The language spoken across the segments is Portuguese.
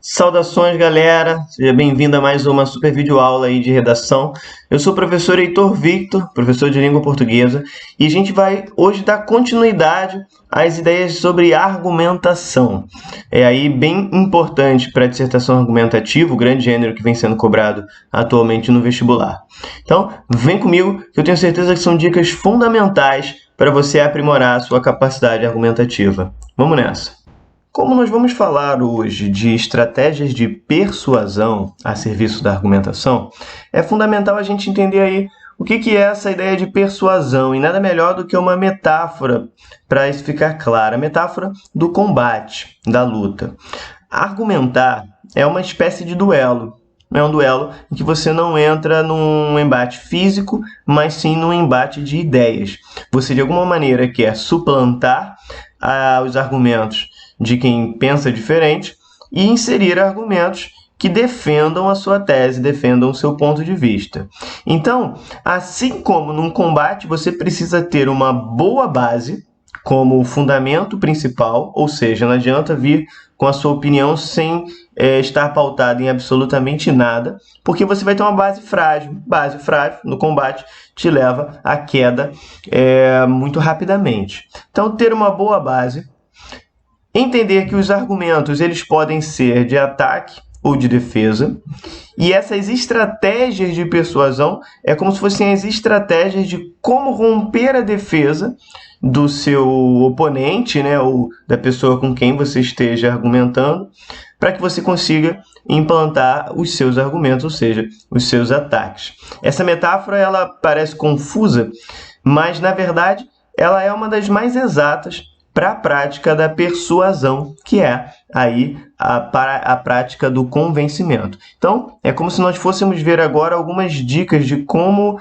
Saudações, galera! Seja bem-vindo a mais uma super videoaula aí de redação. Eu sou o professor Heitor Victor, professor de língua portuguesa, e a gente vai hoje dar continuidade às ideias sobre argumentação. É aí bem importante para a dissertação argumentativa, o grande gênero que vem sendo cobrado atualmente no vestibular. Então, vem comigo, que eu tenho certeza que são dicas fundamentais para você aprimorar a sua capacidade argumentativa. Vamos nessa! Como nós vamos falar hoje de estratégias de persuasão a serviço da argumentação, é fundamental a gente entender aí o que é essa ideia de persuasão, e nada melhor do que uma metáfora para isso ficar claro, a metáfora do combate, da luta. Argumentar é uma espécie de duelo. É um duelo em que você não entra num embate físico, mas sim num embate de ideias. Você, de alguma maneira, quer suplantar os argumentos de quem pensa diferente e inserir argumentos que defendam a sua tese, defendam o seu ponto de vista. Então, assim como num combate você precisa ter uma boa base como fundamento principal, ou seja, não adianta vir com a sua opinião sem estar pautado em absolutamente nada, porque você vai ter uma base frágil. Base frágil no combate te leva à queda muito rapidamente. Então, ter uma boa base, entender que os argumentos eles podem ser de ataque ou de defesa, e essas estratégias de persuasão é como se fossem as estratégias de como romper a defesa do seu oponente, né, ou da pessoa com quem você esteja argumentando, para que você consiga implantar os seus argumentos, ou seja, os seus ataques. Essa metáfora ela parece confusa, mas na verdade ela é uma das mais exatas para a prática da persuasão, que é aí a prática do convencimento. Então, é como se nós fôssemos ver agora algumas dicas de como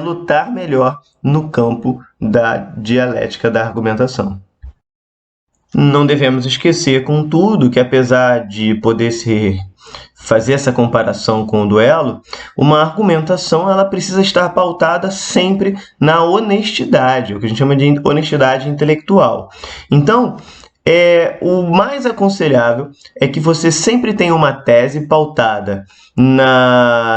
lutar melhor no campo da dialética da argumentação. Não devemos esquecer, contudo, que apesar de poder fazer essa comparação com o duelo, uma argumentação ela precisa estar pautada sempre na honestidade, o que a gente chama de honestidade intelectual. Então, o mais aconselhável é que você sempre tenha uma tese pautada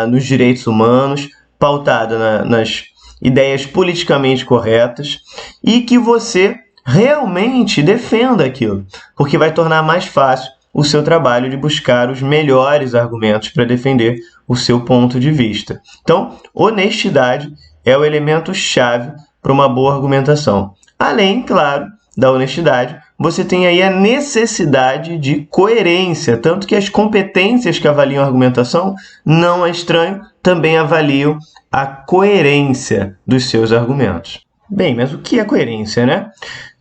nos direitos humanos, pautada nas ideias politicamente corretas, e que você realmente defenda aquilo, porque vai tornar mais fácil o seu trabalho de buscar os melhores argumentos para defender o seu ponto de vista. Então, honestidade é o elemento-chave para uma boa argumentação. Além, claro, da honestidade, você tem aí a necessidade de coerência, tanto que as competências que avaliam a argumentação, não é estranho, também avaliam a coerência dos seus argumentos. Bem, mas o que é coerência, né?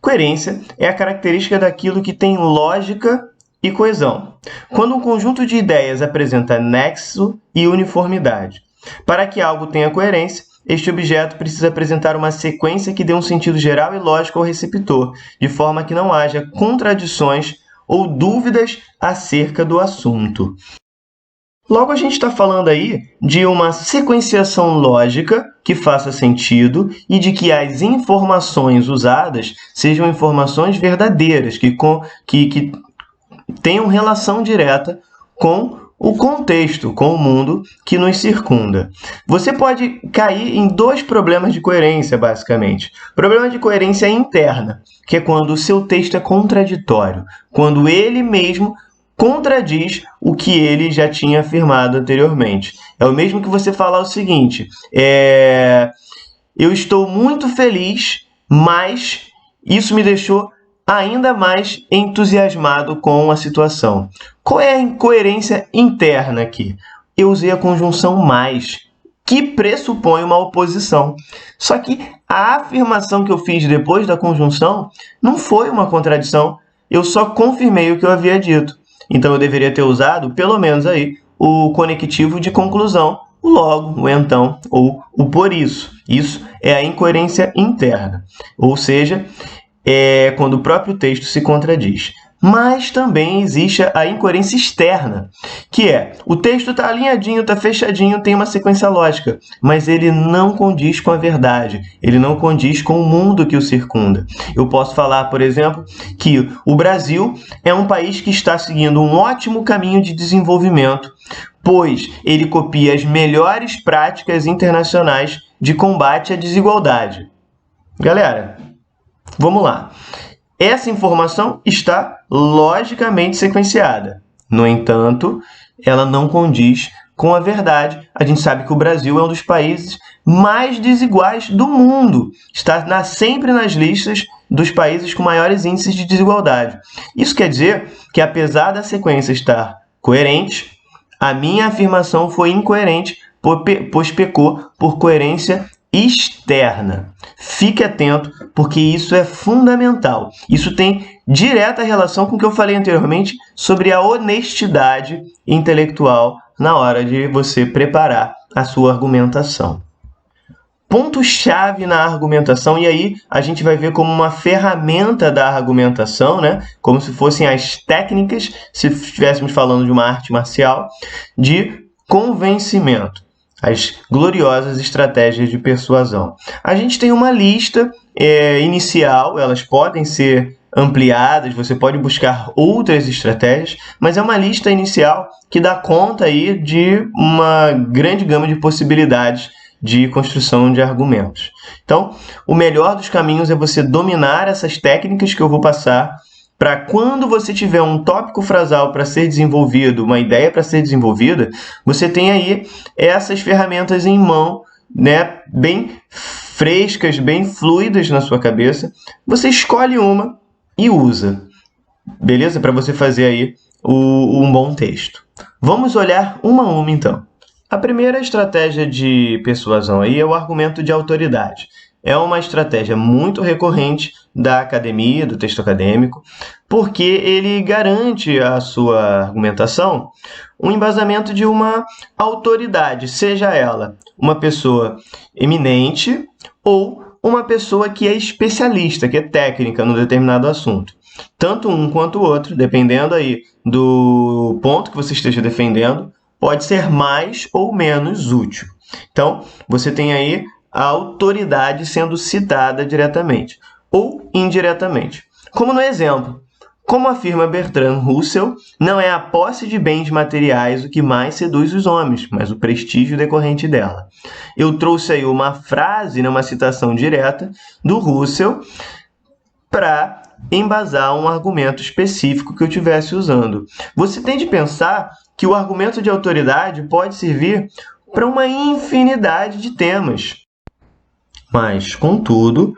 Coerência é a característica daquilo que tem lógica e coesão, quando um conjunto de ideias apresenta nexo e uniformidade. Para que algo tenha coerência, este objeto precisa apresentar uma sequência que dê um sentido geral e lógico ao receptor, de forma que não haja contradições ou dúvidas acerca do assunto. Logo, a gente está falando aí de uma sequenciação lógica que faça sentido e de que as informações usadas sejam informações verdadeiras, que tenham relação direta com o contexto, com o mundo que nos circunda. Você pode cair em dois problemas de coerência, basicamente. Problema de coerência interna, que é quando o seu texto é contraditório, quando ele mesmo contradiz o que ele já tinha afirmado anteriormente. É o mesmo que você falar o seguinte, eu estou muito feliz, mas isso me deixou ainda mais entusiasmado com a situação. Qual é a incoerência interna aqui? Eu usei a conjunção mais, que pressupõe uma oposição. Só que a afirmação que eu fiz depois da conjunção não foi uma contradição, eu só confirmei o que eu havia dito. Então, eu deveria ter usado, pelo menos aí, o conectivo de conclusão, o logo, o então ou o por isso. Isso é a incoerência interna, ou seja, quando o próprio texto se contradiz. Mas também existe a incoerência externa, que é, o texto está alinhadinho, está fechadinho, tem uma sequência lógica, mas ele não condiz com a verdade, ele não condiz com o mundo que o circunda. Eu posso falar, por exemplo, que o Brasil é um país que está seguindo um ótimo caminho de desenvolvimento, pois ele copia as melhores práticas internacionais de combate à desigualdade. Galera, vamos lá. Essa informação está logicamente sequenciada. No entanto, ela não condiz com a verdade. A gente sabe que o Brasil é um dos países mais desiguais do mundo. Está sempre nas listas dos países com maiores índices de desigualdade. Isso quer dizer que, apesar da sequência estar coerente, a minha afirmação foi incoerente, pois pecou por coerência externa. Fique atento, porque isso é fundamental. Isso tem direta relação com o que eu falei anteriormente sobre a honestidade intelectual na hora de você preparar a sua argumentação. Ponto-chave na argumentação, e aí a gente vai ver como uma ferramenta da argumentação, né? Como se fossem as técnicas, se estivéssemos falando de uma arte marcial, de convencimento. As gloriosas estratégias de persuasão. A gente tem uma lista inicial, elas podem ser ampliadas, você pode buscar outras estratégias, mas é uma lista inicial que dá conta aí de uma grande gama de possibilidades de construção de argumentos. Então, o melhor dos caminhos é você dominar essas técnicas que eu vou passar para quando você tiver um tópico frasal para ser desenvolvido, uma ideia para ser desenvolvida, você tem aí essas ferramentas em mão, né, bem frescas, bem fluidas na sua cabeça. Você escolhe uma e usa, beleza? Para você fazer aí um bom texto. Vamos olhar uma a uma, então. A primeira estratégia de persuasão aí é o argumento de autoridade. É uma estratégia muito recorrente da academia, do texto acadêmico, porque ele garante à sua argumentação um embasamento de uma autoridade, seja ela uma pessoa eminente ou uma pessoa que é especialista, que é técnica no determinado assunto. Tanto um quanto o outro, dependendo aí do ponto que você esteja defendendo, pode ser mais ou menos útil. Então, você tem aí a autoridade sendo citada diretamente ou indiretamente. Como no exemplo, como afirma Bertrand Russell, não é a posse de bens materiais o que mais seduz os homens, mas o prestígio decorrente dela. Eu trouxe aí uma frase, uma citação direta do Russell para embasar um argumento específico que eu estivesse usando. Você tem de pensar que o argumento de autoridade pode servir para uma infinidade de temas. Mas, contudo,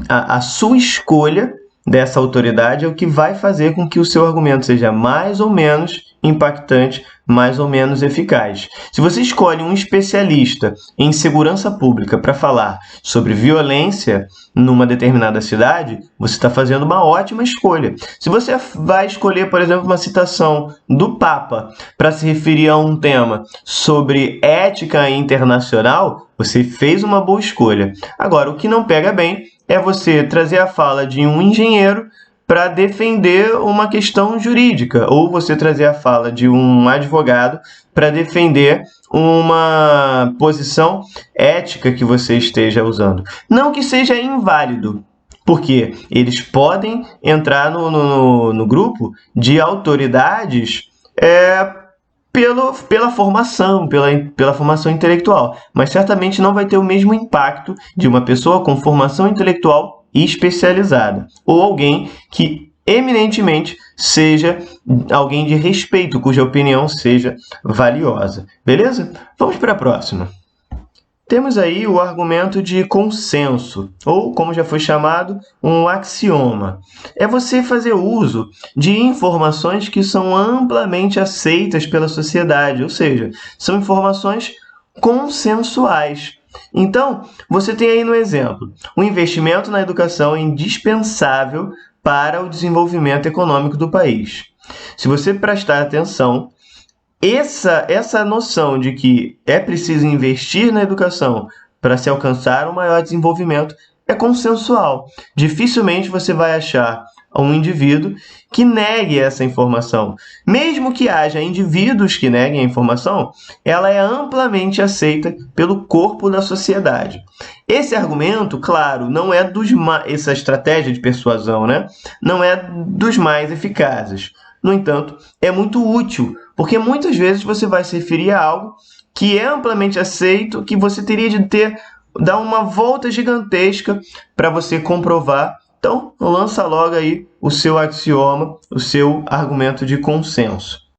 a sua escolha dessa autoridade é o que vai fazer com que o seu argumento seja mais ou menos impactante, mais ou menos eficaz. Se você escolhe um especialista em segurança pública para falar sobre violência numa determinada cidade, você está fazendo uma ótima escolha. Se você vai escolher, por exemplo, uma citação do Papa para se referir a um tema sobre ética internacional, você fez uma boa escolha. Agora, o que não pega bem é você trazer a fala de um engenheiro para defender uma questão jurídica, ou você trazer a fala de um advogado para defender uma posição ética que você esteja usando. Não que seja inválido, porque eles podem entrar no grupo de autoridades pela formação, pela formação intelectual, mas certamente não vai ter o mesmo impacto de uma pessoa com formação intelectual especializada, ou alguém que eminentemente seja alguém de respeito, cuja opinião seja valiosa. Beleza? Vamos para a próxima. Temos aí o argumento de consenso, ou, como já foi chamado, um axioma. É você fazer uso de informações que são amplamente aceitas pela sociedade, ou seja, são informações consensuais. Então, você tem aí no exemplo, o investimento na educação é indispensável para o desenvolvimento econômico do país. Se você prestar atenção, essa noção de que é preciso investir na educação para se alcançar um maior desenvolvimento é consensual. Dificilmente você vai achar a um indivíduo que negue essa informação. Mesmo que haja indivíduos que neguem a informação, ela é amplamente aceita pelo corpo da sociedade. Esse argumento, claro, não é essa estratégia de persuasão, né? Não é dos mais eficazes. No entanto, é muito útil, porque muitas vezes você vai se referir a algo que é amplamente aceito, que você teria de dar uma volta gigantesca para você comprovar. Então, lança logo aí o seu axioma, o seu argumento de consenso.